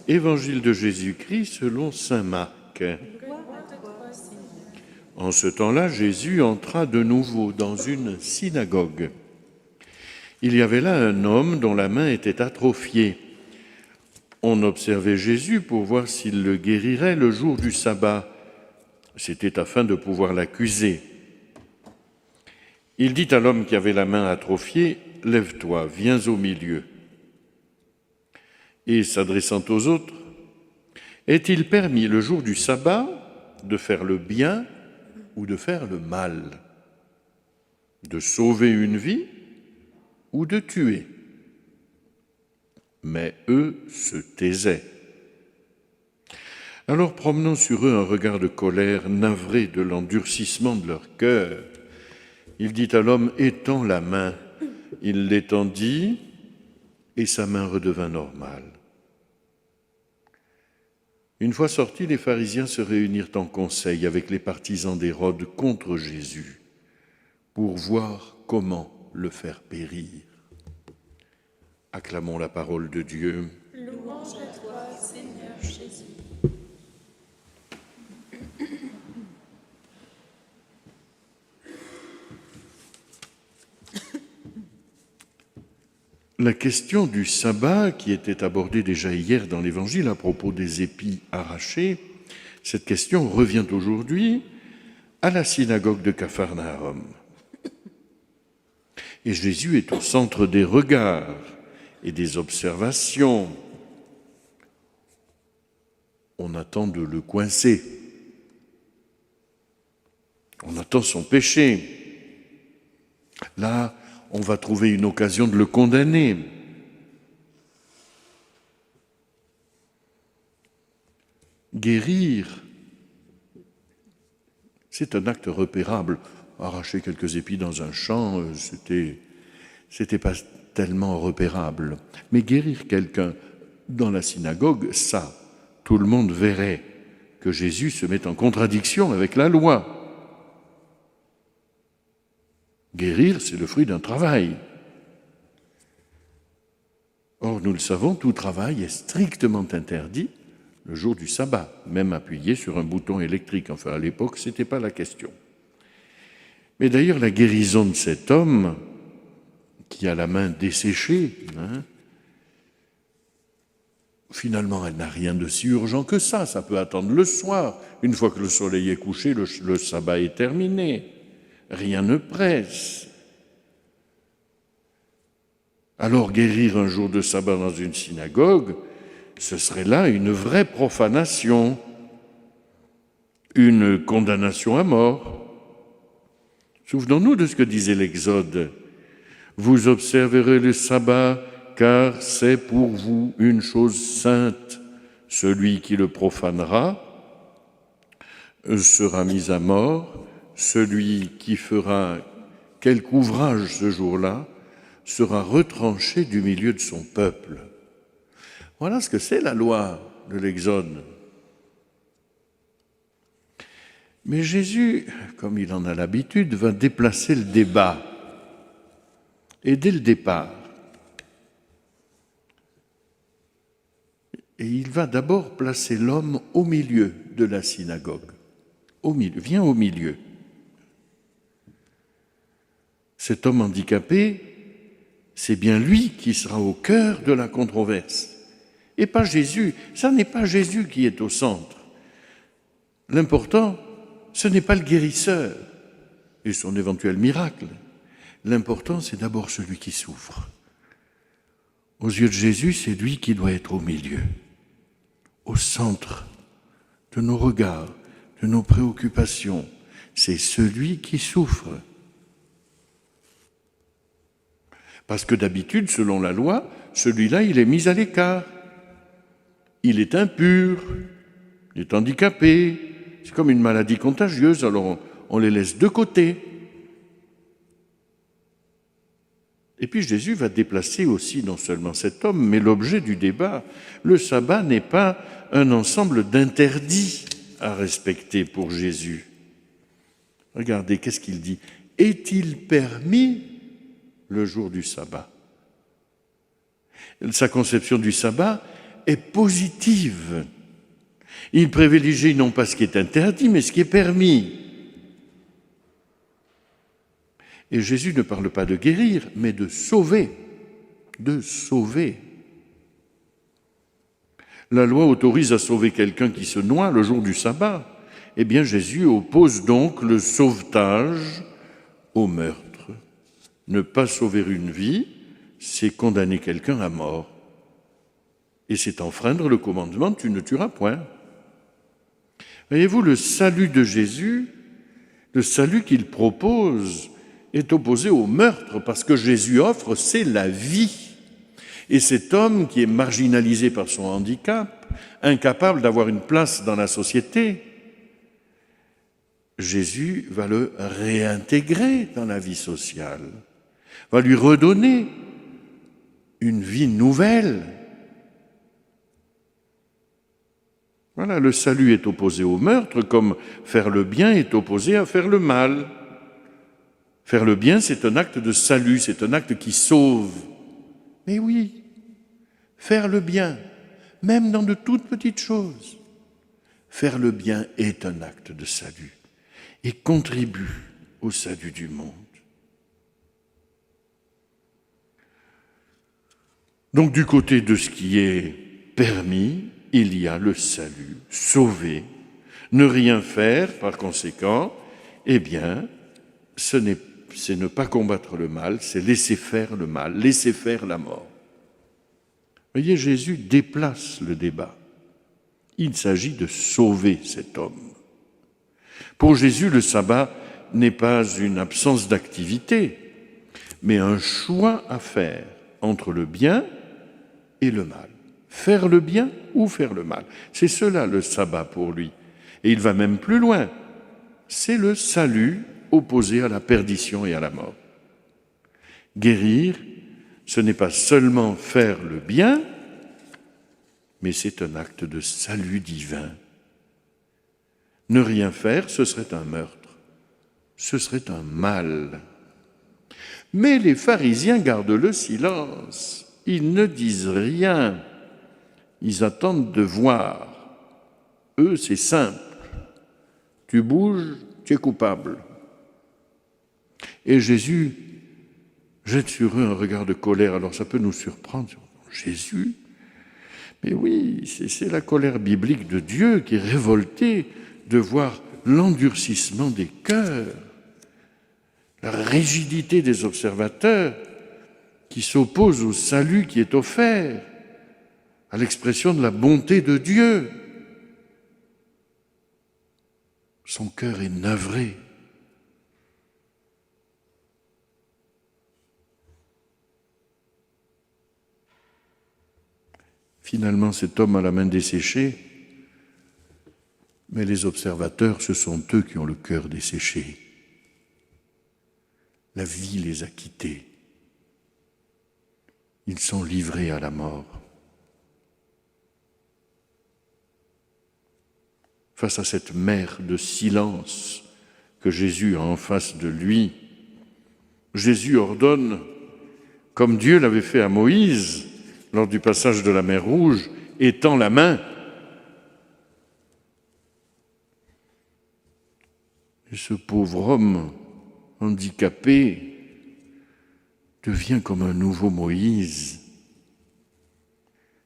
Évangile de Jésus-Christ selon saint Marc. En ce temps-là, Jésus entra de nouveau dans une synagogue. Il y avait là un homme dont la main était atrophiée. On observait Jésus pour voir s'il le guérirait le jour du sabbat. C'était afin de pouvoir l'accuser. Il dit à l'homme qui avait la main atrophiée, « Lève-toi, viens au milieu. » Et s'adressant aux autres, « Est-il permis le jour du sabbat de faire le bien ou de faire le mal, de sauver une vie ou de tuer ?» Mais eux se taisaient. Alors, promenant sur eux un regard de colère, navré de l'endurcissement de leur cœur, il dit à l'homme, « Étends la main. » Il l'étendit et sa main redevint normale. Une fois sortis, les pharisiens se réunirent en conseil avec les partisans d'Hérode contre Jésus pour voir comment le faire périr. Acclamons la parole de Dieu. Louange à toi, Seigneur Jésus. La question du sabbat, qui était abordée déjà hier dans l'Évangile à propos des épis arrachés, cette question revient aujourd'hui à la synagogue de Capharnaüm. Et Jésus est au centre des regards et des observations. On attend de le coincer. On attend son péché. Là, on va trouver une occasion de le condamner. Guérir, c'est un acte repérable. Arracher quelques épis dans un champ, c'était pas tellement repérable. Mais guérir quelqu'un dans la synagogue, ça, tout le monde verrait que Jésus se met en contradiction avec la loi. Guérir, c'est le fruit d'un travail. Or, nous le savons, tout travail est strictement interdit le jour du sabbat, même appuyé sur un bouton électrique. Enfin, à l'époque, ce n'était pas la question. Mais d'ailleurs, la guérison de cet homme, qui a la main desséchée, finalement, elle n'a rien de si urgent que ça. Ça peut attendre le soir. Une fois que le soleil est couché, le sabbat est terminé. Rien ne presse. Alors guérir un jour de sabbat dans une synagogue, ce serait là une vraie profanation, une condamnation à mort. Souvenons-nous de ce que disait l'Exode. « Vous observerez le sabbat, car c'est pour vous une chose sainte. Celui qui le profanera sera mis à mort. Celui qui fera quelque ouvrage ce jour-là sera retranché du milieu de son peuple. » Voilà ce que c'est la loi de l'Exode. Mais Jésus, comme il en a l'habitude, va déplacer le débat. Et dès le départ, et il va d'abord placer l'homme au milieu de la synagogue. Au milieu, viens au milieu. Cet homme handicapé, c'est bien lui qui sera au cœur de la controverse. Et pas Jésus. Ça n'est pas Jésus qui est au centre. L'important, ce n'est pas le guérisseur et son éventuel miracle. L'important, c'est d'abord celui qui souffre. Aux yeux de Jésus, c'est lui qui doit être au milieu, au centre de nos regards, de nos préoccupations. C'est celui qui souffre. Parce que d'habitude, selon la loi, celui-là, il est mis à l'écart. Il est impur, il est handicapé. C'est comme une maladie contagieuse, alors on les laisse de côté. Et puis Jésus va déplacer aussi non seulement cet homme, mais l'objet du débat. Le sabbat n'est pas un ensemble d'interdits à respecter pour Jésus. Regardez, qu'est-ce qu'il dit ? Est-il permis le jour du sabbat ? Sa conception du sabbat est positive. Il privilégie non pas ce qui est interdit, mais ce qui est permis. Et Jésus ne parle pas de guérir, mais de sauver. De sauver. La loi autorise à sauver quelqu'un qui se noie le jour du sabbat. Eh bien, Jésus oppose donc le sauvetage au meurtre. Ne pas sauver une vie, c'est condamner quelqu'un à mort. Et c'est enfreindre le commandement « tu ne tueras point ». Voyez-vous, le salut de Jésus, le salut qu'il propose, est opposé au meurtre, parce que Jésus offre, c'est la vie. Et cet homme qui est marginalisé par son handicap, incapable d'avoir une place dans la société, Jésus va le réintégrer dans la vie sociale, va lui redonner une vie nouvelle. Voilà, le salut est opposé au meurtre, comme faire le bien est opposé à faire le mal. Faire le bien, c'est un acte de salut, c'est un acte qui sauve. Mais oui, faire le bien, même dans de toutes petites choses, faire le bien est un acte de salut et contribue au salut du monde. Donc du côté de ce qui est permis, il y a le salut, sauver. Ne rien faire, par conséquent, eh bien, c'est ne pas combattre le mal, c'est laisser faire le mal, laisser faire la mort. Vous voyez, Jésus déplace le débat. Il s'agit de sauver cet homme. Pour Jésus, le sabbat n'est pas une absence d'activité, mais un choix à faire entre le bien et le mal. Faire le bien ou faire le mal. C'est cela le sabbat pour lui. Et il va même plus loin. C'est le salut opposé à la perdition et à la mort. Guérir, ce n'est pas seulement faire le bien, mais c'est un acte de salut divin. Ne rien faire, ce serait un meurtre, ce serait un mal. Mais les pharisiens gardent le silence, ils ne disent rien, ils attendent de voir. Eux, c'est simple, tu bouges, tu es coupable. Et Jésus jette sur eux un regard de colère, alors ça peut nous surprendre. Jésus ? Mais oui, c'est la colère biblique de Dieu qui est révoltée de voir l'endurcissement des cœurs, la rigidité des observateurs qui s'opposent au salut qui est offert, à l'expression de la bonté de Dieu. Son cœur est navré. Finalement, cet homme a la main desséchée, mais les observateurs, ce sont eux qui ont le cœur desséché. La vie les a quittés. Ils sont livrés à la mort. Face à cette mer de silence que Jésus a en face de lui, Jésus ordonne, comme Dieu l'avait fait à Moïse, lors du passage de la mer Rouge, étend la main. Et ce pauvre homme handicapé devient comme un nouveau Moïse.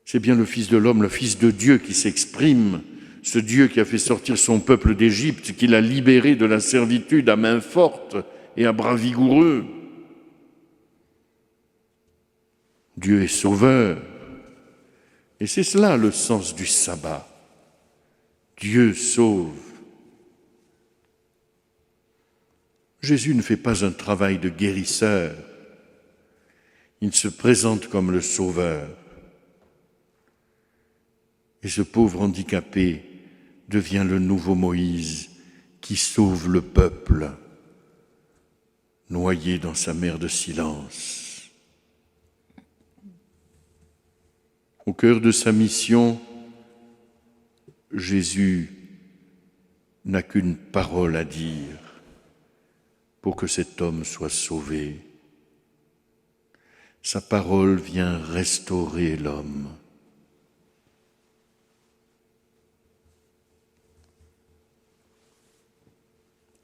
C'est bien le Fils de l'homme, le Fils de Dieu qui s'exprime, ce Dieu qui a fait sortir son peuple d'Égypte, qui l'a libéré de la servitude à main forte et à bras vigoureux. Dieu est sauveur. Et c'est cela le sens du sabbat. Dieu sauve. Jésus ne fait pas un travail de guérisseur. Il se présente comme le sauveur. Et ce pauvre handicapé devient le nouveau Moïse qui sauve le peuple, noyé dans sa mer de silence. Au cœur de sa mission, Jésus n'a qu'une parole à dire pour que cet homme soit sauvé. Sa parole vient restaurer l'homme.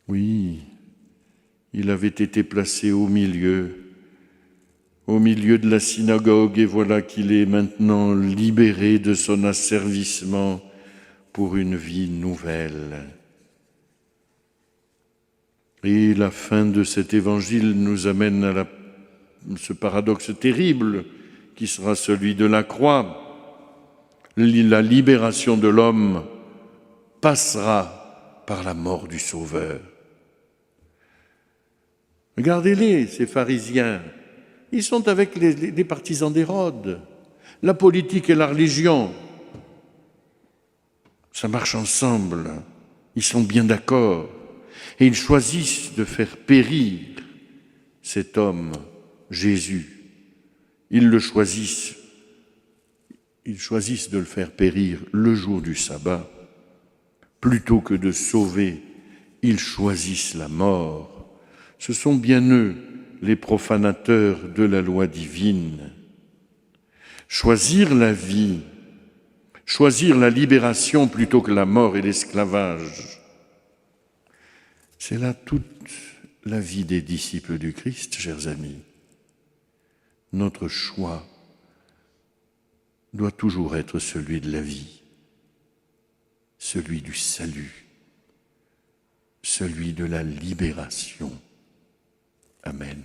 Oui, il avait été placé au milieu de la synagogue, et voilà qu'il est maintenant libéré de son asservissement pour une vie nouvelle. Et la fin de cet évangile nous amène à ce paradoxe terrible qui sera celui de la croix. La libération de l'homme passera par la mort du Sauveur. Regardez-les, ces pharisiens, ils sont avec les partisans d'Hérode. La politique et la religion, ça marche ensemble, ils sont bien d'accord. Et ils choisissent de faire périr cet homme, Jésus. Ils choisissent de le faire périr le jour du sabbat. Plutôt que de sauver, ils choisissent la mort. Ce sont bien eux, les profanateurs de la loi divine. Choisir la vie, choisir la libération plutôt que la mort et l'esclavage, c'est là toute la vie des disciples du Christ, chers amis. Notre choix doit toujours être celui de la vie, celui du salut, celui de la libération. Amen.